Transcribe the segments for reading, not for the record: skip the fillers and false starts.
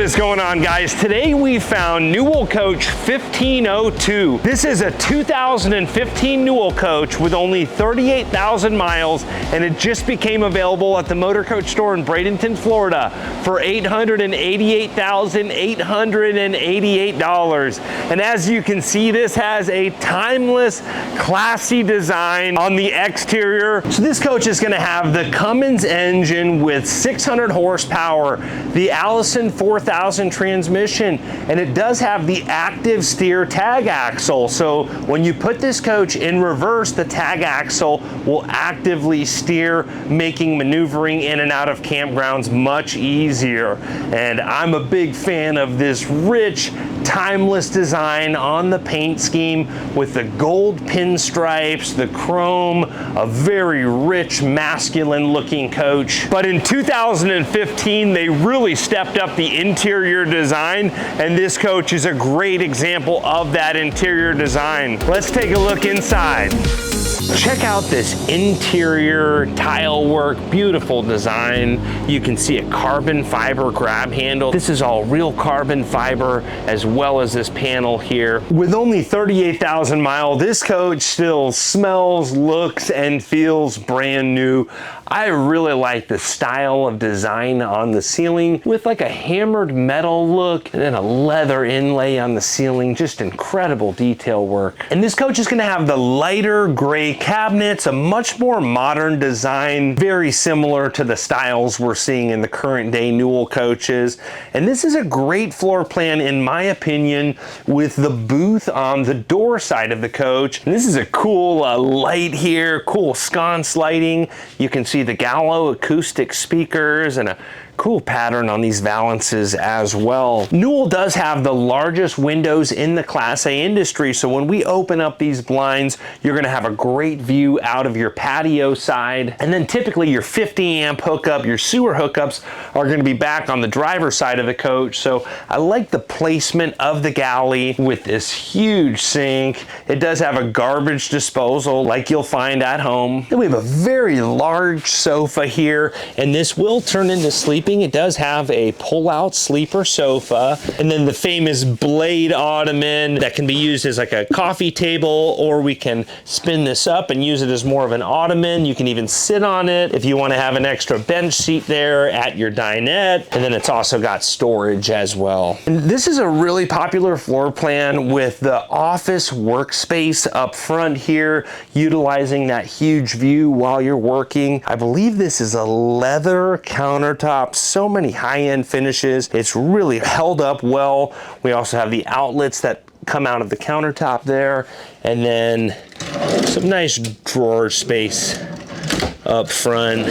What is going on, guys? Today we found Newell Coach 1502. This is a 2015 Newell Coach with only 38,000 miles, and it just became available at the Motor Coach store in Bradenton, Florida for $888,888. And as you can see, this has a timeless, classy design on the exterior. So this coach is going to have the Cummins engine with 600 horsepower, the Allison 4000 transmission, and it does have the active steer tag axle. So when you put this coach in reverse, the tag axle will actively steer, making maneuvering in and out of campgrounds much easier. And I'm a big fan of this rich, timeless design on the paint scheme with the gold pinstripes, the chrome, a very rich, masculine looking coach. But in 2015, they really stepped up the interior design, and this coach is a great example of that interior design. Let's take a look inside. Check out this interior tile work, beautiful design. You can see a carbon fiber grab handle. This is all real carbon fiber, as well as this panel here. With only 38,000 miles, this coach still smells, looks, and feels brand new. I really like the style of design on the ceiling with like a hammered metal look and then a leather inlay on the ceiling. Just incredible detail work. And this coach is going to have the lighter gray cabinets, a much more modern design, very similar to the styles we're seeing in the current day Newell coaches. And this is a great floor plan, in my opinion, with the booth on the door side of the coach. And this is a cool light here, cool sconce lighting. You can see the Gallo acoustic speakers and a cool pattern on these valances as well. Newell does have the largest windows in the Class A industry, so when we open up these blinds, you're gonna have a great view out of your patio side. And then typically your 50 amp hookup, your sewer hookups are gonna be back on the driver's side of the coach. So I like the placement of the galley with this huge sink. It does have a garbage disposal like you'll find at home. Then we have a very large sofa here, and this will turn into sleeping. It does have a pull-out sleeper sofa, and then the famous blade ottoman that can be used as like a coffee table, or we can spin this up and use it as more of an ottoman. You can even sit on it if you want to have an extra bench seat there at your dinette. And then it's also got storage as well. And this is a really popular floor plan with the office workspace up front here, utilizing that huge view while you're working. I believe this is a leather countertop. So many high-end finishes. It's really held up well. We also have the outlets that come out of the countertop there, and then some nice drawer space up front,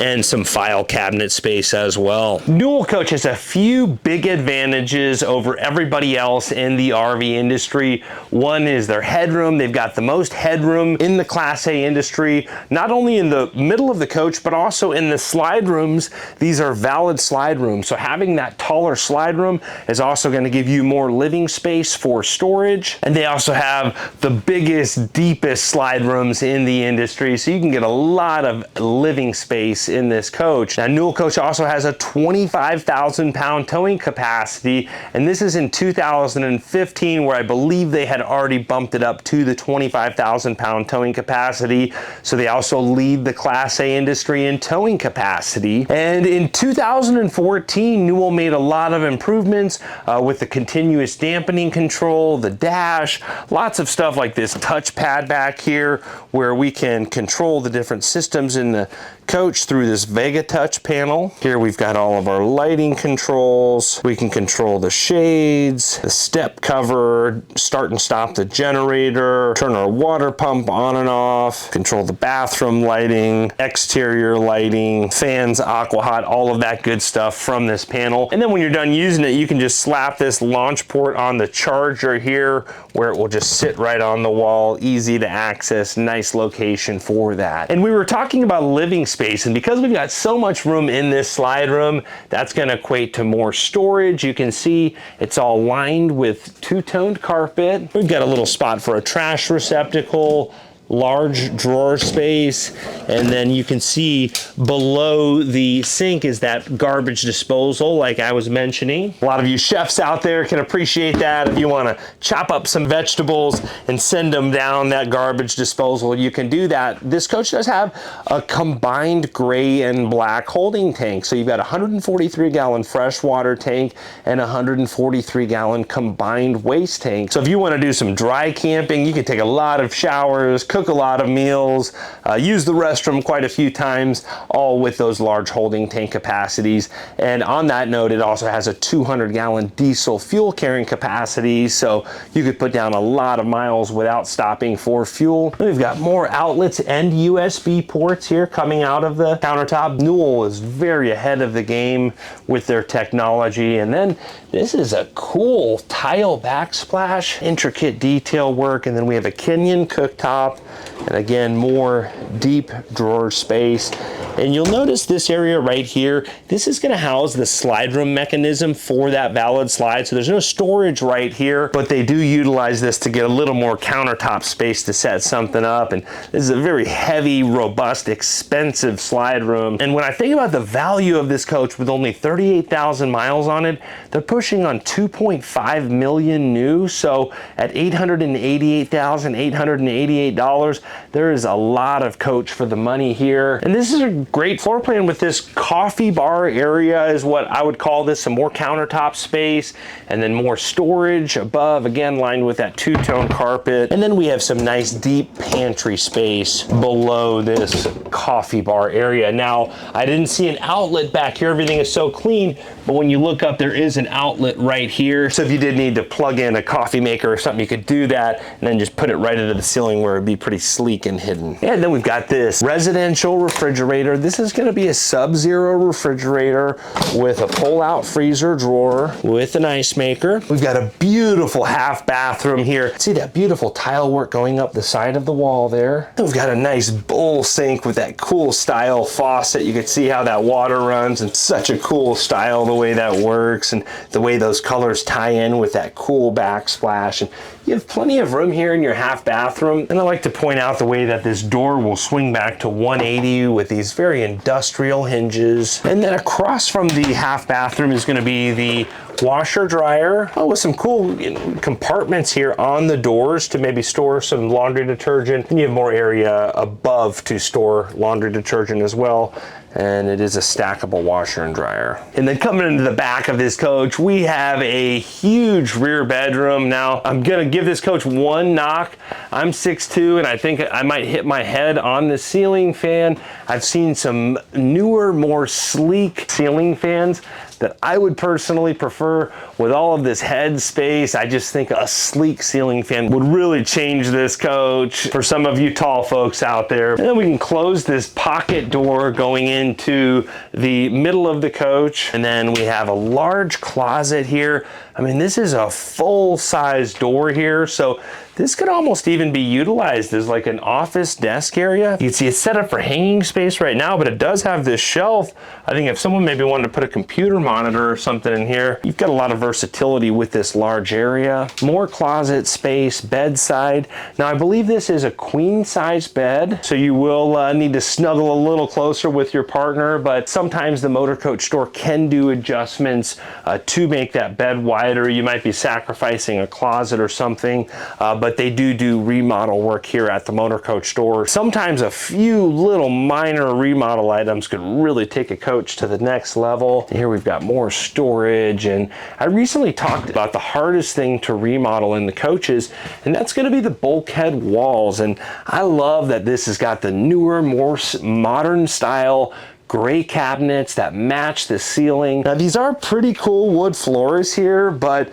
and some file cabinet space as well. Newell Coach has a few big advantages over everybody else in the RV industry. One is their headroom. They've got the most headroom in the Class A industry, not only in the middle of the coach, but also in the slide rooms. These are valid slide rooms. So having that taller slide room is also going to give you more living space for storage. And they also have the biggest, deepest slide rooms in the industry. So you can get a lot of living space in this coach. Now, Newell Coach also has a 25,000 pound towing capacity, and this is in 2015, where I believe they had already bumped it up to the 25,000 pound towing capacity. So they also lead the Class A industry in towing capacity. And in 2014, Newell made a lot of improvements with the continuous dampening control, the dash, lots of stuff like this touchpad back here where we can control the different systems in the coach through this Vega Touch panel. Here we've got all of our lighting controls. We can control the shades, the step cover, start and stop the generator, turn our water pump on and off, control the bathroom lighting, exterior lighting, fans, aqua hot, all of that good stuff from this panel. And then when you're done using it, you can just slap this launch port on the charger here, where it will just sit right on the wall, easy to access, nice location for that. And we were talking about living space, and because we've got so much room in this slide room, that's going to equate to more storage. You can see it's all lined with two-toned carpet. We've got a little spot for a trash receptacle, large drawer space, and then you can see below the sink is that garbage disposal like I was mentioning. A lot of you chefs out there can appreciate that. If you want to chop up some vegetables and send them down that garbage disposal, you can do that. This coach does have a combined gray and black holding tank. So you've got a 143-gallon freshwater tank and a 143-gallon combined waste tank. So if you want to do some dry camping, you can take a lot of showers, cook a lot of meals, use the restroom quite a few times, all with those large holding tank capacities. And on that note, it also has a 200-gallon diesel fuel carrying capacity, so you could put down a lot of miles without stopping for fuel. We've got more outlets and USB ports here coming out of the countertop. Newell is very ahead of the game with their technology. And then this is a cool tile backsplash, intricate detail work, and then we have a Kenyan cooktop, and again, more deep drawer space. And you'll notice this area right here, this is going to house the slide room mechanism for that valid slide. So there's no storage right here, but they do utilize this to get a little more countertop space to set something up. And this is a very heavy, robust, expensive slide room. And when I think about the value of this coach with only 38,000 miles on it, they're pushing on 2.5 million new. So at $888,888, there is a lot of coach for the money here. And this is a great floor plan with this coffee bar area is what I would call this, some more countertop space, and then more storage above, again lined with that two-tone carpet. And then we have some nice deep pantry space below this coffee bar area. Now, I didn't see an outlet back here. Everything is so clean, but when you look up, there is an outlet right here. So if you did need to plug in a coffee maker or something, you could do that and then just put it right into the ceiling where it'd be pretty sleek and hidden. And then we've got this residential refrigerator. This is going to be a Sub-Zero refrigerator with a pull-out freezer drawer with an ice maker. We've got a beautiful half bathroom here. See that beautiful tile work going up the side of the wall there? We've got a nice bowl sink with that cool style faucet. You can see how that water runs, and such a cool style the way that works and the way those colors tie in with that cool backsplash. And you have plenty of room here in your half bathroom. And I like to point out the way that this door will swing back to 180 with these very industrial hinges. And then across from the half bathroom is going to be the washer dryer, with some cool compartments here on the doors to maybe store some laundry detergent. And you have more area above to store laundry detergent as well. And it is a stackable washer and dryer. And then coming into the back of this coach, we have a huge rear bedroom. Now, I'm gonna give this coach one knock. I'm 6'2", and I think I might hit my head on the ceiling fan. I've seen some newer, more sleek ceiling fans that I would personally prefer. With all of this head space, I just think a sleek ceiling fan would really change this coach for some of you tall folks out there. And then we can close this pocket door going into the middle of the coach. And then we have a large closet here. I mean, this is a full-size door here, so this could almost even be utilized as like an office desk area. You can see it's set up for hanging space right now, but it does have this shelf. I think if someone maybe wanted to put a computer monitor or something in here, you've got a lot of versatility with this large area. More closet space, bedside. Now, I believe this is a queen-size bed, so you will need to snuggle a little closer with your partner, but sometimes the motor coach store can do adjustments to make that bed wider. You might be sacrificing a closet or something, but they do remodel work here at the motor coach store. Sometimes a few little minor remodel items could really take a coach to the next level. Here we've got more storage, and I recently talked about the hardest thing to remodel in the coaches, and that's going to be the bulkhead walls. And I love that this has got the newer, more modern style gray cabinets that match the ceiling. Now, these are pretty cool wood floors here, but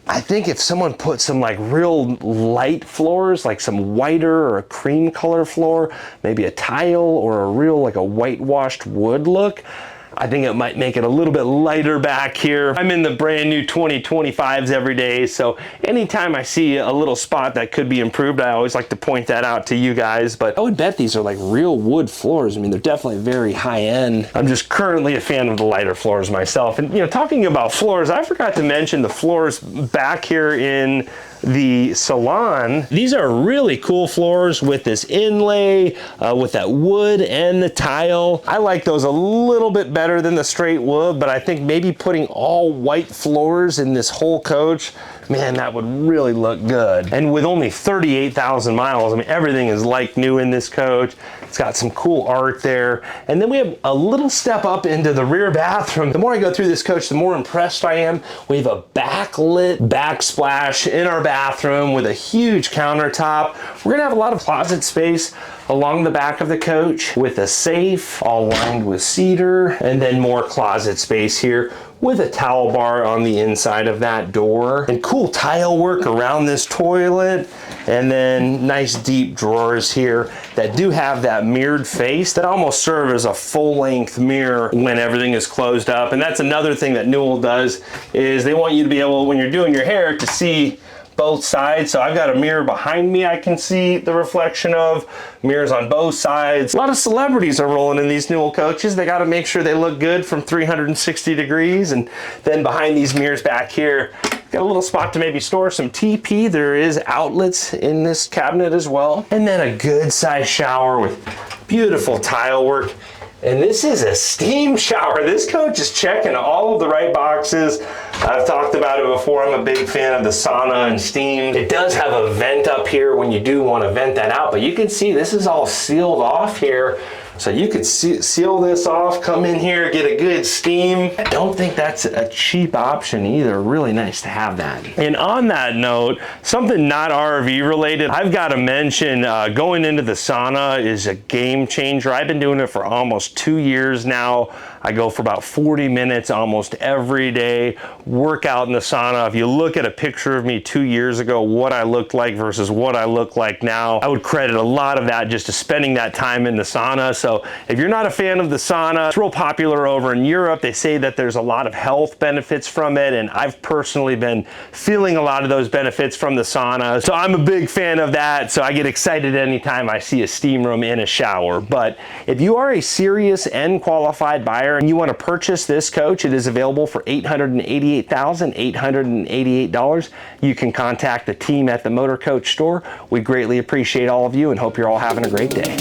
I think if someone put some like real light floors, like some whiter or a cream color floor, maybe a tile or a real like a whitewashed wood look, I think it might make it a little bit lighter back here. I'm in the brand new 2025s every day, so anytime I see a little spot that could be improved, I always like to point that out to you guys. But I would bet these are like real wood floors. I mean, they're definitely very high end. I'm just currently a fan of the lighter floors myself. And talking about floors, I forgot to mention the floors back here in the salon. These are really cool floors with this inlay, with that wood and the tile. I like those a little bit better than the straight wood, but I think maybe putting all white floors in this whole coach, man, that would really look good. And with only 38,000 miles, I mean, everything is like new in this coach. It's got some cool art there. And then we have a little step up into the rear bathroom. The more I go through this coach, the more impressed I am. We have a backlit backsplash in our bathroom with a huge countertop. We're gonna have a lot of closet space along the back of the coach with a safe all lined with cedar, and then more closet space here with a towel bar on the inside of that door, and cool tile work around this toilet, and then nice deep drawers here that do have that mirrored face that almost serve as a full-length mirror when everything is closed up. And that's another thing that Newell does, is they want you to be able, when you're doing your hair, to see both sides. So I've got a mirror behind me I can see the reflection of, mirrors on both sides. A lot of celebrities are rolling in these Newell coaches. They got to make sure they look good from 360 degrees. And then behind these mirrors back here, got a little spot to maybe store some TP. There is outlets in this cabinet as well. And then a good size shower with beautiful tile work. And this is a steam shower. This coach is checking all of the right boxes. I've talked about it before. I'm a big fan of the sauna and steam. It does have a vent up here when you do want to vent that out, but you can see this is all sealed off here. So you could seal this off, come in here, get a good steam. I don't think that's a cheap option either. Really nice to have that. And on that note, something not RV related, I've got to mention going into the sauna is a game changer. I've been doing it for almost 2 years now. I go for about 40 minutes almost every day, work out in the sauna. If you look at a picture of me 2 years ago, what I looked like versus what I look like now, I would credit a lot of that just to spending that time in the sauna. So if you're not a fan of the sauna, it's real popular over in Europe. They say that there's a lot of health benefits from it, and I've personally been feeling a lot of those benefits from the sauna. So I'm a big fan of that. So I get excited anytime I see a steam room in a shower. But if you are a serious and qualified buyer and you want to purchase this coach, it is available for $888,888. You can contact the team at the Motor Coach store. We greatly appreciate all of you and hope you're all having a great day.